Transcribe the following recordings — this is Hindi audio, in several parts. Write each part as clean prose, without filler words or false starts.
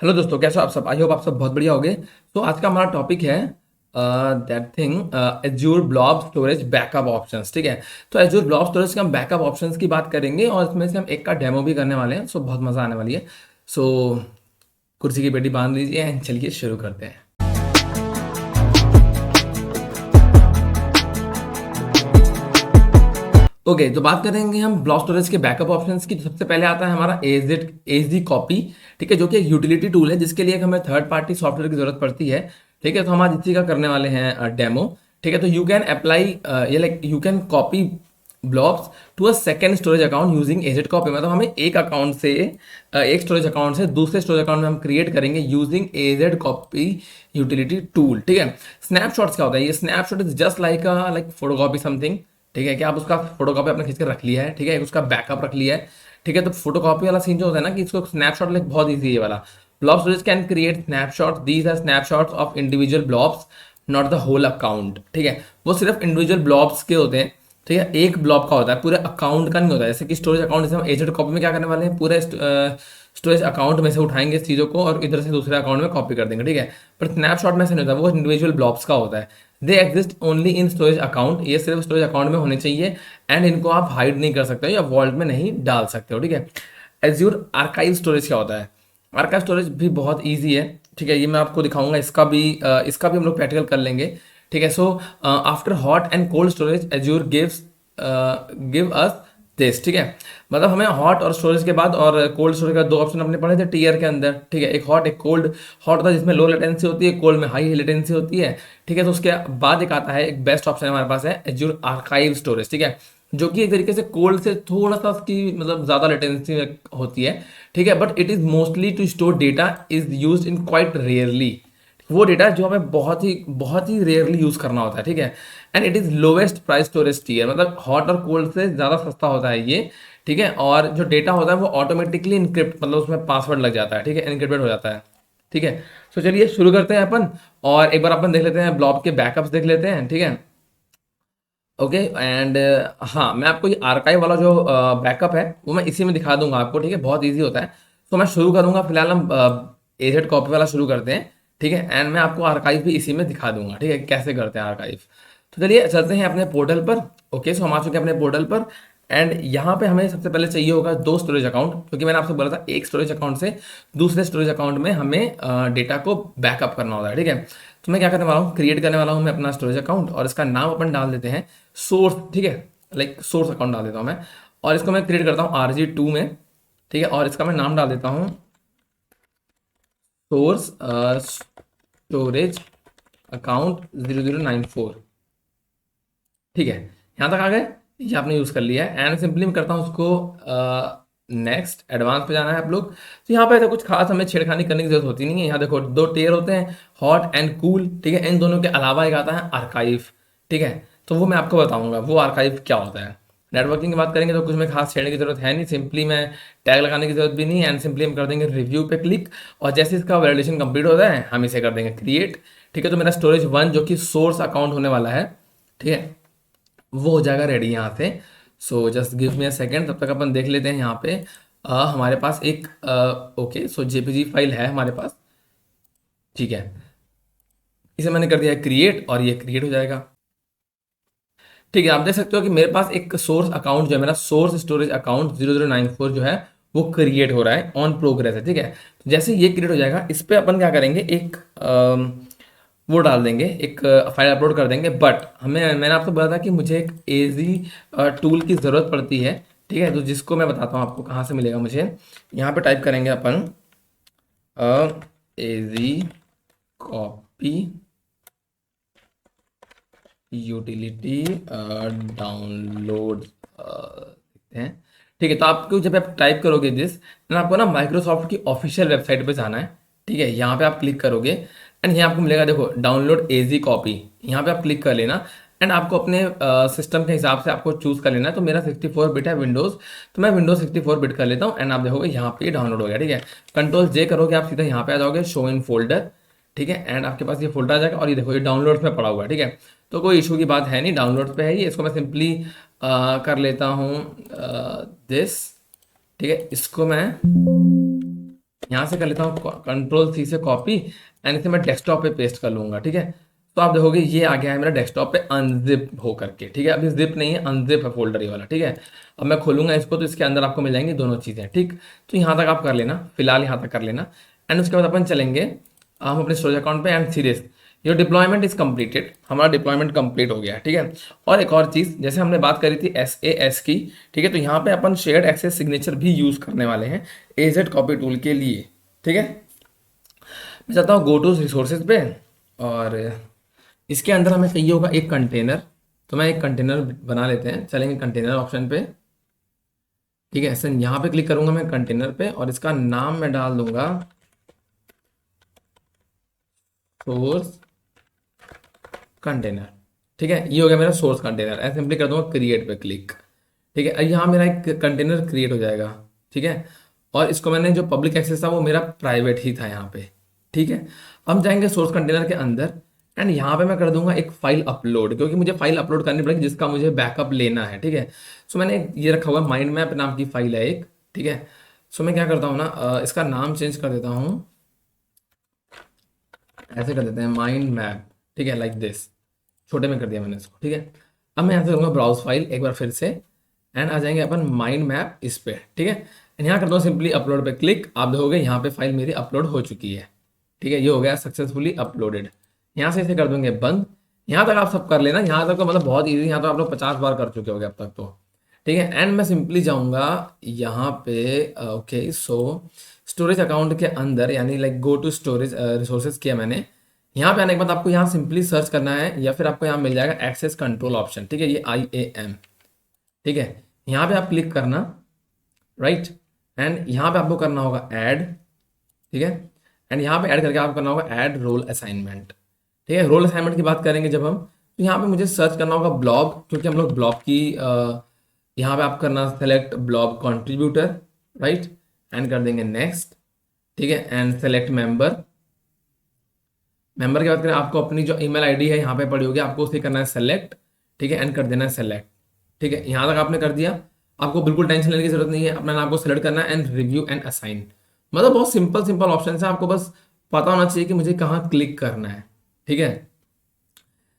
हेलो दोस्तों, कैसे हो आप सब? आई होप आप सब बहुत बढ़िया होगे। तो आज का हमारा टॉपिक है that thing azure blob storage backup options. ठीक है, तो एज्योर ब्लॉब स्टोरेज के हम बैकअप ऑप्शंस की बात करेंगे और इसमें से हम एक का डेमो भी करने वाले हैं। सो बहुत मज़ा आने वाली है। सो कुर्सी की पेटी बांध लीजिए एंड चलिए शुरू करते हैं। ओके, तो बात करेंगे हम ब्लॉक स्टोरेज के बैकअप ऑप्शंस की। तो सबसे पहले आता है हमारा एज डी कॉपी। ठीक है, जो कि एक यूटिलिटी टूल है जिसके लिए एक हमें थर्ड पार्टी सॉफ्टवेयर की जरूरत पड़ती है। ठीक है, तो हम आज इसी का करने वाले हैं डेमो। ठीक है, तो यू कैन अप्लाई ये like you can copy blocks to a second storage account using AZ copy. मतलब हमें एक अकाउंट से एक स्टोरेज अकाउंट से दूसरे स्टोरेज अकाउंट में हम क्रिएट करेंगे using AZ copy utility tool. ठीक है, स्नैपशॉट्स क्या होता है? ये snapshot is just like photocopy something. ठीक है, कि आप उसका फोटोकॉपी आपने खींच कर रख लिया है। ठीक है, उसका बैकअप रख लिया है। ठीक है, तो फोटोकॉपी वाला सीन जो होता है ना, कि इसको स्नैपशॉट लाइक बहुत ईजी है ये वाला। Blob storage can create snapshot, these are snapshots of individual blobs, not the whole account. ठीक है, वो सिर्फ इंडिविजुअल ब्लॉब्स के होते हैं। ठीक है, एक ब्लॉब का होता है, पूरे अकाउंट का नहीं होता है। जैसे कि स्टोरेज अकाउंट, जैसे हम एजेड कॉपी में क्या करने वाले हैं, पूरे स्टोरेज अकाउंट में से उठाएंगे इस चीज़ों को और इधर से दूसरे अकाउंट में कॉपी कर देंगे। ठीक है, पर स्नैपशॉट में ऐसा नहीं होता, वो इंडिविजुअल ब्लॉब्स का होता है। They exist only in storage account, ये सिर्फ स्टोरेज अकाउंट में होने चाहिए एंड इनको आप हाइड नहीं कर सकते हो या वॉल्ट में नहीं डाल सकते हो। ठीक है, एज्योर आर्काइव स्टोरेज क्या होता है? आर्काइव स्टोरेज भी बहुत ईजी है। ठीक है, ये मैं आपको दिखाऊंगा, इसका भी हम लोग प्रैक्टिकल कर लेंगे। ठीक है, so after hot and cold storage azure give us this. ठीक है, मतलब हमें हॉट और स्टोरेज के बाद और कोल्ड स्टोरेज का दो ऑप्शन अपने पढ़े थे टीयर के अंदर। ठीक है, एक हॉट एक कोल्ड। हॉट होता है जिसमें लो लेटेंसी होती है, कोल्ड में हाई लेटेंसी होती है। ठीक है, तो उसके बाद एक आता है, एक बेस्ट ऑप्शन हमारे पास है एज्योर आर्काइव स्टोरेज। ठीक है, जो कि एक तरीके से कोल्ड से थोड़ा सा उसकी मतलब ज़्यादा लेटेंसी होती है। ठीक है, but it is mostly to store data, is use in quite rarely. वो डेटा जो हमें बहुत ही रेयरली यूज़ करना होता है। ठीक है, and it is lowest price storage tier, मतलब हॉट और कोल्ड से ज़्यादा सस्ता होता है ये। ठीक है, और जो डेटा होता है वो ऑटोमेटिकली इनक्रिप्ट, मतलब उसमें पासवर्ड लग जाता है। ठीक है, इनक्रिप्टेड हो जाता है। ठीक है, तो चलिए शुरू करते हैं अपन, और एक बार अपन देख लेते हैं ब्लॉब के बैकअप्स देख लेते हैं। ठीक है, ओके एंड हाँ, मैं आपको ये आर्काइव वाला जो बैकअप है वो मैं इसी में दिखा दूंगा आपको। ठीक है, बहुत इजी होता है। तो मैं शुरू करूंगा, फिलहाल हम एजेड कॉपी वाला शुरू करते हैं। ठीक है, एंड मैं आपको आर्काइव भी इसी में दिखा दूंगा। ठीक है, कैसे करते हैं आर्काइव। तो चलिए चलते हैं अपने पोर्टल पर। ओके, सो हम आ चुके हैं अपने पोर्टल पर एंड यहाँ पे हमें सबसे पहले चाहिए होगा दो स्टोरेज अकाउंट, क्योंकि मैंने आपसे बोला था एक स्टोरेज अकाउंट से दूसरे स्टोरेज अकाउंट में हमें डेटा को बैकअप करना होता है। ठीक है, तो मैं क्या करने वाला हूँ, क्रिएट करने वाला हूँ मैं अपना स्टोरेज अकाउंट और इसका नाम अपन डाल देते हैं सोर्स। ठीक है, लाइक सोर्स अकाउंट डाल देता हूँ मैं, और इसको मैं क्रिएट करता हूँ RG2 में। ठीक है, और इसका मैं नाम डाल देता हूँ सोर्स स्टोरेज अकाउंट 0094। ठीक है, यहाँ तक आ गए, ये आपने यूज़ कर लिया है एंड सिंपली मैं करता हूँ उसको नेक्स्ट, एडवांस पे जाना है आप लोग। तो यहाँ पे ऐसा कुछ खास हमें छेड़खानी करने की जरूरत होती नहीं है। यहाँ देखो दो टेयर होते हैं, हॉट एंड कूल। ठीक है, इन दोनों के अलावा एक आता है आर्काइव। ठीक है, तो वो मैं आपको बताऊंगा वो आर्काइव क्या होता है। नेटवर्किंग की बात करेंगे तो कुछ में खास छेड़ने की जरूरत है नहीं, सिंपली मैं टैग लगाने की जरूरत भी नहीं है एंड सिंपली हम कर देंगे रिव्यू पे क्लिक, और जैसे इसका वैलिडेशन कंप्लीट होता है हम इसे कर देंगे क्रिएट। ठीक है, तो मेरा स्टोरेज 1 जो कि सोर्स अकाउंट होने वाला है, ठीक है, वो हो जाएगा रेडी यहाँ से। So just give me a second, तब तक अपन देख लेते हैं यहाँ पे हमारे पास एक ओके, सो जेपीजी फाइल है हमारे पास। ठीक है, इसे मैंने कर दिया है क्रिएट और ये क्रिएट हो जाएगा। ठीक है, आप देख सकते हो कि मेरे पास एक सोर्स अकाउंट जो है, मेरा सोर्स स्टोरेज अकाउंट 0094 जो है वो क्रिएट हो रहा है, ऑन प्रोग्रेस है। ठीक है, तो जैसे ये क्रिएट हो जाएगा इस पे अपन क्या करेंगे, एक वो डाल देंगे, एक फाइल अपलोड कर देंगे। बट हमें, मैंने आपको बोला था कि मुझे एक एजी टूल की ज़रूरत पड़ती है। ठीक है, तो जिसको मैं बताता हूँ आपको कहाँ से मिलेगा मुझे। यहाँ पे टाइप करेंगे अपन एजी कॉपी यूटिलिटी डाउनलोड देखते हैं। ठीक है, तो आपको जब आप टाइप करोगे दिस, देन आपको ना माइक्रोसॉफ्ट की ऑफिशियल वेबसाइट पे जाना है। ठीक है, यहाँ पे आप क्लिक करोगे एंड यहाँ आपको मिलेगा, देखो डाउनलोड एजी कॉपी, यहाँ पे आप क्लिक कर लेना एंड आपको अपने सिस्टम के हिसाब से आपको चूज़ कर लेना है। तो मेरा 64 बिट है विंडोज़, तो मैं विंडोज 64 बिट कर लेता हूँ एंड आप देखोगे यहाँ पे डाउनलोड हो गया। ठीक है, कंट्रोल J करोगे आप सीधा यहाँ पे आ जाओगे, शो इन फोल्डर। ठीक है, एंड आपके पास ये फोल्डर आ जाएगा और ये देखो ये डाउनलोड्स में पड़ा हुआ है। ठीक है, तो कोई इशू की बात है नहीं, डाउनलोड्स पे है ये। इसको मैं सिंपली कर लेता हूँ दिस। ठीक है, इसको मैं यहाँ से कर लेता हूँ कंट्रोल सी से कॉपी एंड इसे मैं डेस्कटॉप पे पेस्ट कर लूँगा, ठीक है। तो आप देखोगे ये आ गया है मेरा डेस्कटॉप पे अनजिप हो करके, ठीक है। अभी जिप नहीं है, अनजिप है फोल्डर ये वाला, ठीक है। अब मैं खोलूंगा इसको तो इसके अंदर आपको मिल जाएंगी दोनों चीज़ें, ठीक। तो यहाँ तक आप कर लेना, फिलहाल यहाँ तक कर लेना। एंड उसके बाद अपन चलेंगे हम अपने स्टोरेज अकाउंट पे and series your deployment is completed, हमारा डिप्लॉयमेंट कंप्लीट हो गया है, ठीक है। और एक और चीज़, जैसे हमने बात करी थी SAS की, ठीक है, तो यहाँ पे अपन शेयर्ड एक्सेस सिग्नेचर भी यूज़ करने वाले हैं AZ कॉपी टूल के लिए, ठीक है। मैं चाहता हूँ गो टू रिसोर्सेज पे, और इसके अंदर हमें चाहिए होगा एक कंटेनर। तो मैं एक कंटेनर बना लेते हैं, चलेंगे कंटेनर ऑप्शन पे, ठीक है। ऐसे यहाँ पे क्लिक करूंगा मैं कंटेनर पे, और इसका नाम मैं डाल दूंगा सोर्स कंटेनर, ठीक है। ये हो गया मेरा सोर्स कंटेनर। ऐसे सिंपली कर दूंगा क्रिएट पे क्लिक, ठीक है। अब यहाँ मेरा एक कंटेनर क्रिएट हो जाएगा, ठीक है। और इसको मैंने जो पब्लिक एक्सेस था वो मेरा प्राइवेट ही था यहाँ पे, ठीक है। हम जाएंगे सोर्स कंटेनर के अंदर एंड यहाँ पे मैं कर दूंगा एक फाइल अपलोड, क्योंकि मुझे फाइल अपलोड करनी पड़ेगी जिसका मुझे बैकअप लेना है, ठीक है। सो मैंने ये रखा हुआ माइंड मैप नाम की फाइल है एक, ठीक है। सो मैं क्या करता हूँ ना, इसका नाम चेंज कर देता हूँ, ऐसे कर देते हैं माइंड मैप, ठीक है, लाइक दिस। छोटे में कर दिया मैंने इसको, ठीक है। अब मैं यहाँ से करूँगा ब्राउज फाइल एक बार फिर से, एंड आ जाएंगे अपन माइंड मैप इस पे, ठीक है। एंड यहाँ कर दो सिंपली अपलोड पे क्लिक, आप देखोगे यहाँ पे फाइल मेरी अपलोड हो चुकी है, ठीक है। ये हो गया सक्सेसफुली अपलोडेड। यहाँ से इसे कर देंगे बंद। यहाँ तक आप सब कर लेना, यहाँ तक तो मतलब बहुत ईजी, यहाँ तो आप लोग 50 बार कर चुके होगे अब तक तो, ठीक है। एंड मैं सिंपली जाऊँगा यहाँ पे, ओके। सो स्टोरेज अकाउंट के अंदर यानी like go to storage resources किया मैंने। यहाँ पे आने के बाद आपको यहाँ सिंपली सर्च करना है, या फिर आपको यहाँ मिल जाएगा एक्सेस कंट्रोल ऑप्शन, ठीक है, ये IAM, ठीक है। यहाँ पे आप क्लिक करना, राइट। एंड यहाँ पे आपको करना होगा ऐड, ठीक है। एंड यहाँ पे ऐड करके आपको करना होगा ऐड रोल असाइनमेंट, ठीक है। रोल असाइनमेंट की बात करेंगे जब हम, तो यहाँ पे मुझे सर्च करना होगा ब्लॉग, क्योंकि हम लोग ब्लॉग की यहाँ पे आप करना select blog contributor, right. And कर देंगे नेक्स्ट, ठीक है। And select member. मेंबर की बात करें, आपको अपनी जो ईमेल आईडी है यहाँ पे पड़ी होगी, आपको उसे करना है सेलेक्ट, ठीक है। एंड कर देना है सेलेक्ट, ठीक है। यहाँ तक आपने कर दिया, आपको बिल्कुल टेंशन लेने की जरूरत नहीं है, अपना नाम को सेलेक्ट करना है एंड रिव्यू एंड असाइन। मतलब बहुत सिंपल सिंपल ऑप्शन है, आपको बस पता होना चाहिए कि मुझे कहाँ क्लिक करना है, ठीक है।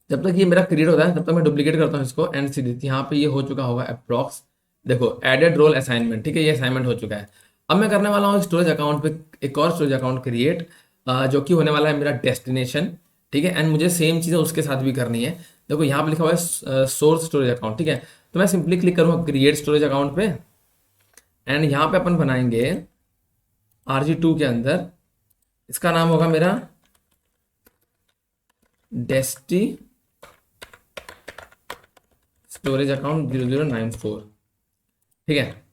जब तक ये मेरा क्रिएट होता है तब तक मैं डुप्लीकेट करता हूँ इसको, एंड सीधी यहाँ पे ये हो चुका होगा अप्रॉक्स, देखो एडेड रोल असाइनमेंट, ठीक है, ये असाइनमेंट हो चुका है। अब मैं करने वाला हूँ स्टोरेज अकाउंट पे एक और स्टोरेज अकाउंट क्रिएट, जो कि होने वाला है मेरा डेस्टिनेशन, ठीक है। एंड मुझे सेम चीज़ें उसके साथ भी करनी है। देखो यहाँ पे लिखा हुआ है सोर्स स्टोरेज अकाउंट, ठीक है। तो मैं सिंपली क्लिक करूँगा क्रिएट स्टोरेज अकाउंट पे, एंड यहाँ पे अपन बनाएंगे RG2 के अंदर, इसका नाम होगा मेरा डेस्टी स्टोरेज अकाउंट 0094, ठीक है।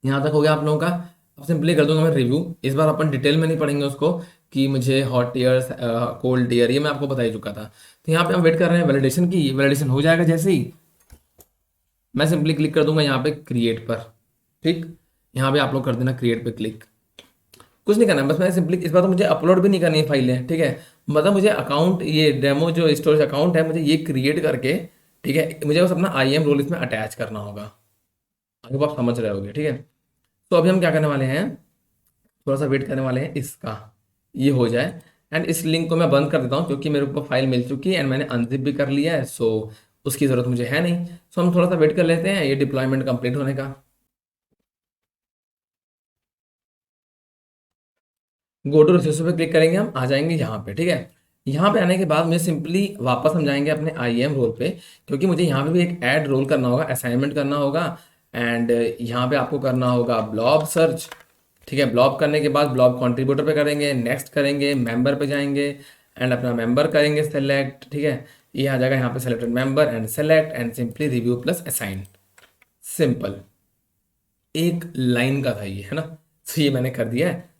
यहाँ तक हो गया आप लोगों का। अब सिंपली कर दूंगा मैं रिव्यू। इस बार अपन डिटेल में नहीं पढ़ेंगे उसको कि मुझे हॉट ईयर्स कोल्ड ईयर, ये मैं आपको बता ही चुका था। तो यहाँ पे हम वेट कर रहे हैं वैलिडेशन की, वैलिडेशन हो जाएगा जैसे ही मैं सिंपली क्लिक कर दूंगा यहाँ पे क्रिएट पर, ठीक। यहाँ पे आप लोग कर देना क्रिएट पे क्लिक, कुछ नहीं करना, बस मैं सिंपली इस बार तो मुझे अपलोड भी नहीं करनी है फाइलें, ठीक है। मतलब मुझे अकाउंट, ये डेमो जो स्टोरेज अकाउंट है, मुझे ये क्रिएट करके, ठीक है, मुझे बस अपना IAM रोल इसमें अटैच करना होगा। आगे आप समझ रहे होगे, ठीक है। तो अभी हम क्या करने वाले हैं, थोड़ा सा वेट करने वाले हैं इसका, ये हो जाए। एंड इस लिंक को मैं बंद कर देता हूँ, क्योंकि मेरे को फाइल मिल चुकी है एंड मैंने अनजिप भी कर लिया है, सो उसकी ज़रूरत मुझे है नहीं। सो हम थोड़ा सा वेट कर लेते हैं ये डिप्लॉयमेंट कंप्लीट होने का। गो टू रिसोर्स पे क्लिक करेंगे, हम आ जाएंगे यहाँ पे, ठीक है। यहाँ पे आने के बाद मुझे सिंपली वापस हम जाएंगे अपने IAM रोल पे, क्योंकि मुझे यहाँ पे भी एक ऐड रोल करना होगा, असाइनमेंट करना होगा। एंड यहाँ पे आपको करना होगा ब्लॉब सर्च, ठीक है। ब्लॉब करने के बाद ब्लॉब कंट्रीब्यूटर पे करेंगे, नेक्स्ट करेंगे, मेंबर पे जाएंगे एंड अपना मेंबर करेंगे सेलेक्ट, ठीक है। ये आ जाएगा यहाँ पे selected member and select and simply review plus assign. Simple, एक लाइन का था ये, है ना। तो ये मैंने कर दिया है,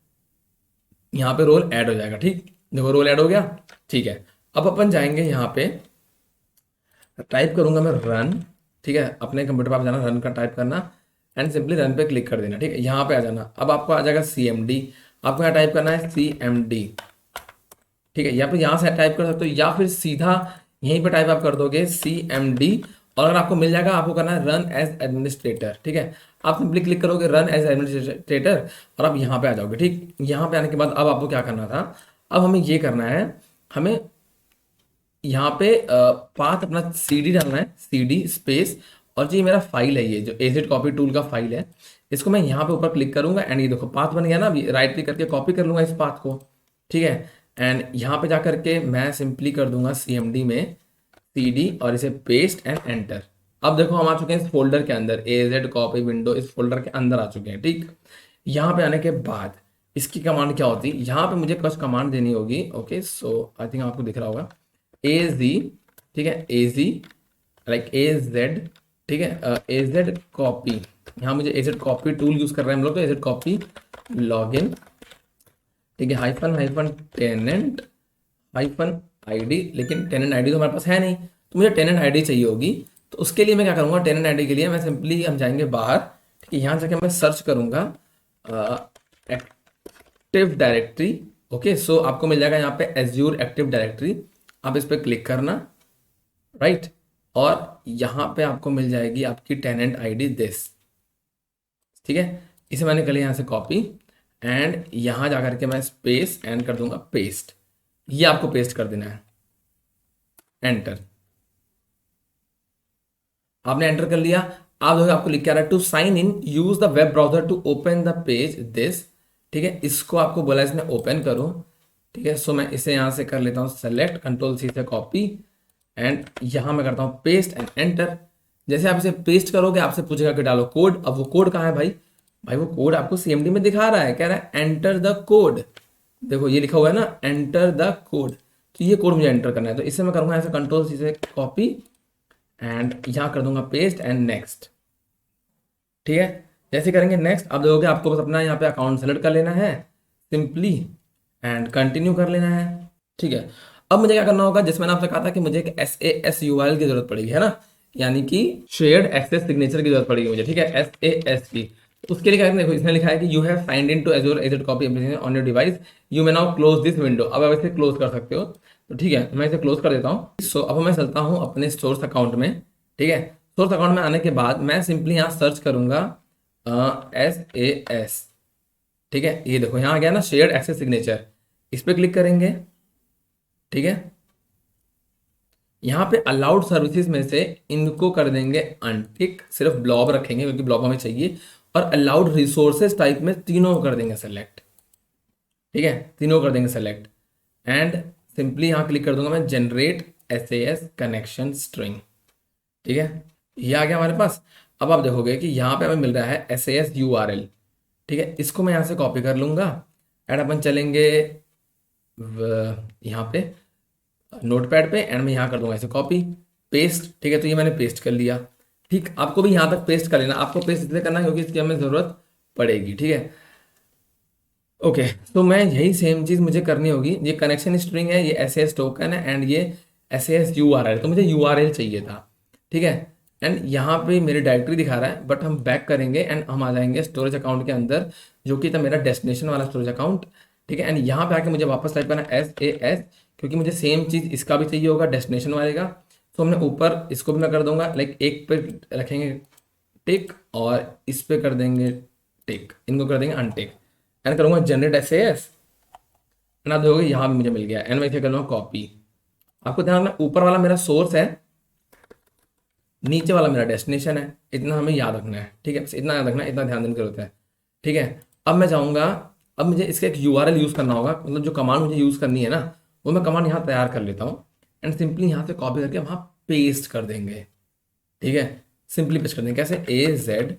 यहाँ पे रोल ऐड हो जाएगा, ठीक। देखो रोल ऐड हो गया, ठीक है। अब अपन जाएंगे यहाँ पे, टाइप करूंगा मैं रन, ठीक है। अपने कंप्यूटर पर आप जाना, रन का टाइप करना एंड सिंपली रन पे क्लिक कर देना, ठीक है। यहाँ पे आ जाना, अब आपको आ जाएगा CMD, आपको यहाँ टाइप करना है CMD, ठीक है। या फिर यहाँ से टाइप कर सकते हो, या फिर सीधा यहीं पे टाइप आप कर दोगे CMD और अगर आपको मिल जाएगा, आपको करना है रन एज एडमिनिस्ट्रेटर। ठीक है, आप सिंपली क्लिक करोगे रन एज एडमिनिस्ट्रेटर और आप यहाँ पे आ जाओगे। ठीक, यहाँ पे आने के बाद अब आपको क्या करना था, अब हमें ये करना है, हमें यहाँ पे पाथ अपना सीडी डालना है, सीडी स्पेस, और जो ये मेरा फाइल है, ये जो एजेड कॉपी टूल का फाइल है, इसको मैं यहाँ पे ऊपर क्लिक करूंगा एंड ये देखो पाथ बन गया ना। अभी राइट क्लिक करके कॉपी कर लूंगा इस पाथ को। ठीक है, एंड यहाँ पे जा करके मैं सिंपली कर दूंगा सीएमडी में सीडी और इसे पेस्ट एंड एंटर। अब देखो हम आ चुके हैं इस फोल्डर के अंदर, एजेड कॉपी विंडो इस फोल्डर के अंदर आ चुके हैं। ठीक, यहाँ पे आने के बाद इसकी कमांड क्या होती है, यहाँ पे मुझे कुछ कमांड देनी होगी। ओके, सो आई थिंक आपको दिख रहा होगा ए जी। ठीक है, ए जी लाइक ए जेड। ठीक है, ए जेड कॉपी, यहाँ मुझे ए जेड कॉपी टूल यूज कर रहे हैं हम लोग, तो ए जेड कॉपी लॉगिन। ठीक है, hyphen hyphen tenant hyphen ID, लेकिन टेनेंट आईडी तो हमारे पास है नहीं, तो मुझे टेनेंट आईडी चाहिए होगी। तो उसके लिए मैं क्या करूँगा, टेनेंट आईडी के लिए मैं सिंपली हम जाएंगे बाहर। ठीक है, यहाँ जाके मैं सर्च करूँगा एक्टिव डायरेक्टरी। ओके, सो आपको मिल जाएगा यहाँ पे एज्यूर एक्टिव डायरेक्टरी, आप इस पर क्लिक करना। राइट, और यहाँ पे आपको मिल जाएगी आपकी टेनेंट आईडी दिस। ठीक है, इसे मैंने कर लिया यहाँ से कॉपी एंड यहाँ जा करके मैं स्पेस एंड कर दूंगा पेस्ट। ये आपको पेस्ट कर देना है, एंटर। आपने एंटर कर लिया। आप देखो आपको लिख के आ रहा है to sign in use the web browser to open the page this. ठीक है, इसको आपको बोला इसने ओपन करो। ठीक है, सो मैं इसे यहाँ से कर लेता हूँ सेलेक्ट, कंट्रोल सी से कॉपी एंड यहाँ मैं करता हूँ पेस्ट एंड एंटर। जैसे आप इसे पेस्ट करोगे आपसे पूछेगा कि डालो कोड। अब वो कोड कहाँ है भाई, भाई वो कोड आपको सीएमडी में दिखा रहा है, कह रहा है एंटर द कोड। देखो ये लिखा हुआ है ना, एंटर द कोड, तो ये कोड मुझे एंटर करना है। तो इसे मैं करूँगा ऐसे कंट्रोल सी से कॉपी एंड यहाँ कर दूंगा पेस्ट एंड नेक्स्ट। ठीक है, जैसे करेंगे नेक्स्ट, आप देखोगे आपको बस अपना यहाँ पे अकाउंट सेलेक्ट कर लेना है सिंपली एंड कंटिन्यू कर लेना है। ठीक है, अब मुझे क्या करना होगा, जैसे मैंने आपसे कहा था कि मुझे एक SAS URL की जरूरत पड़ेगी, है ना, यानी कि शेयर्ड एक्सेस सिग्नेचर की जरूरत पड़ेगी मुझे। ठीक है, SAS की, तो उसके लिए क्या देखो इसने लिखा है कि you have signed in to Azure AZ copy application on your device, you may now close this window. अब आप इसे क्लोज कर सकते हो। तो ठीक है, मैं इसे क्लोज कर देता हूँ। सो अब मैं चलता हूँ अपने सोर्स अकाउंट में। ठीक है, सोर्स अकाउंट में आने के बाद मैं सिंपली यहाँ सर्च करूंगा SAS। ठीक है, ये देखो यहाँ आ गया ना शेयर्ड एक्सेस सिग्नेचर, इस पर क्लिक करेंगे। ठीक है, यहाँ पे अलाउड सर्विसेज में से इनको कर देंगे अनटिक, सिर्फ ब्लॉब रखेंगे क्योंकि ब्लॉब हमें चाहिए, और अलाउड रिसोर्सेज टाइप में तीनों कर देंगे सेलेक्ट। ठीक है, तीनों कर देंगे सेलेक्ट एंड सिंपली यहाँ क्लिक कर दूंगा मैं जनरेट SAS कनेक्शन स्ट्रिंग। ठीक है, ये आ गया हमारे पास। अब आप देखोगे कि यहाँ पे हमें मिल रहा है SAS URL। ठीक है, इसको मैं यहाँ से कॉपी कर लूंगा एंड अपन चलेंगे यहाँ पे नोटपैड पे एंड मैं यहाँ कर दूंगा ऐसे कॉपी पेस्ट। ठीक है, तो ये मैंने पेस्ट कर लिया। ठीक, आपको भी यहाँ तक पेस्ट कर लेना, आपको पेस्ट इसलिए करना है क्योंकि इसकी हमें ज़रूरत पड़ेगी। ठीक है, ओके, तो मैं यही सेम चीज़ मुझे करनी होगी। ये कनेक्शन स्ट्रिंग है, ये SAS टोकन है एंड ये SAS URL, तो मुझे URL चाहिए था। ठीक है, एंड यहाँ पे मेरी डायरेक्टरी दिखा रहा है, बट हम बैक करेंगे एंड हम आ जाएंगे स्टोरेज अकाउंट के अंदर, जो कि था मेरा डेस्टिनेशन वाला स्टोरेज अकाउंट। ठीक है, एंड यहाँ पे आके मुझे वापस टाइप करना SAS, क्योंकि मुझे सेम चीज़ इसका भी चाहिए होगा डेस्टिनेशन वाले का। तो हमने ऊपर इसको भी मैं कर दूंगा लाइक एक पे रखेंगे टिक और इस पे कर देंगे टिक, इनको कर देंगे अनटिक एंड करूँगा जनरेट SAS एंड आप देखोगे यहाँ भी मुझे मिल गया एंड मैं इसे कर लूँगा कॉपी। आपको ध्यान रखना ऊपर वाला मेरा सोर्स है, नीचे वाला मेरा डेस्टिनेशन है, इतना हमें याद रखना है। ठीक है, बस इतना याद रखना है, इतना ध्यान देने की जरूरत है। ठीक है, अब मैं जाऊँगा, अब मुझे इसका एक URL यूज़ करना होगा, मतलब जो कमांड मुझे यूज़ करनी है ना, वो मैं कमांड यहाँ तैयार कर लेता हूँ एंड सिंपली यहाँ से कॉपी करके वहाँ पेस्ट कर देंगे। ठीक है, सिंपली पेस्ट कर देंगे कैसे, AZ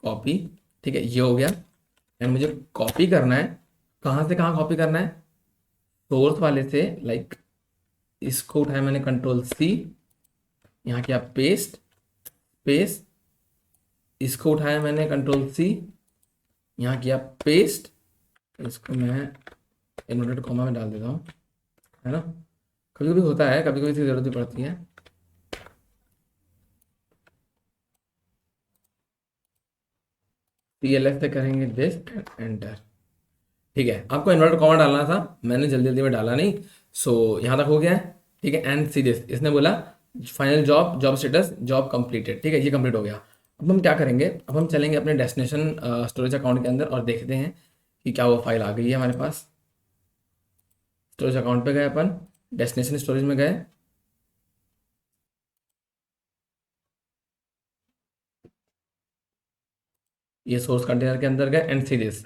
कॉपी। ठीक है, ये हो गया एंड मुझे कॉपी करना है, कहाँ से कहाँ कॉपी करना है, सोर्स वाले से, लाइक इसको उठाया मैंने कंट्रोल C, यहाँ किया पेस्ट पेस्ट, इसको उठाया मैंने कंट्रोल C, यहाँ किया पेस्ट, इसको मैं इनवर्टेड कॉमा में डाल देता हूँ, है ना, कभी कभी होता है, कभी कभी इसकी जरूरत भी पड़ती है। TLS से करेंगे दिस एंटर। ठीक है, आपको इन्वर्टेड कॉमा डालना था, मैंने जल्दी जल्दी में डाला नहीं, सो यहाँ तक हो गया है। ठीक है, एंड सी दिस, इसने बोला final job, job status, job completed, ठीक है, ये कंप्लीट हो गया। अब हम क्या करेंगे, अब हम चलेंगे अपने डेस्टिनेशन स्टोरेज अकाउंट के अंदर और देखते हैं कि क्या वो फाइल आ गई है हमारे पास। स्टोरेज अकाउंट पे गए अपन, डेस्टिनेशन स्टोरेज में गए, ये सोर्स कंटेनर के अंदर गए एंड सीरीज,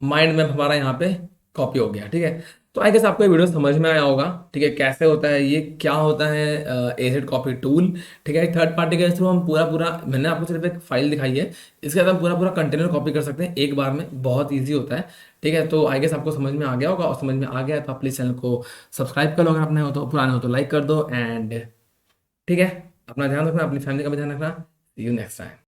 माइंड मैप हमारा यहाँ पे कॉपी हो गया, ठीक है। तो आई गेस आपको ये वीडियो समझ में आया होगा, ठीक है, कैसे होता है ये, क्या होता है एजेड कॉपी टूल, ठीक है। थर्ड पार्टी के थ्रू हम पूरा पूरा, मैंने आपको सिर्फ एक फाइल दिखाई है, इसके बाद हम पूरा पूरा कंटेनर कॉपी कर सकते हैं एक बार में, बहुत ईजी होता है, ठीक है। तो आई गेस आपको समझ में आ गया होगा, और समझ में आ गया तो आप प्लीज़ चैनल को सब्सक्राइब कर लो, अगर आपने हो तो, पुराने हो तो लाइक कर दो, एंड ठीक है, अपना ध्यान रखना, अपनी फैमिली का भी ध्यान रखना। सी यू नेक्स्ट टाइम।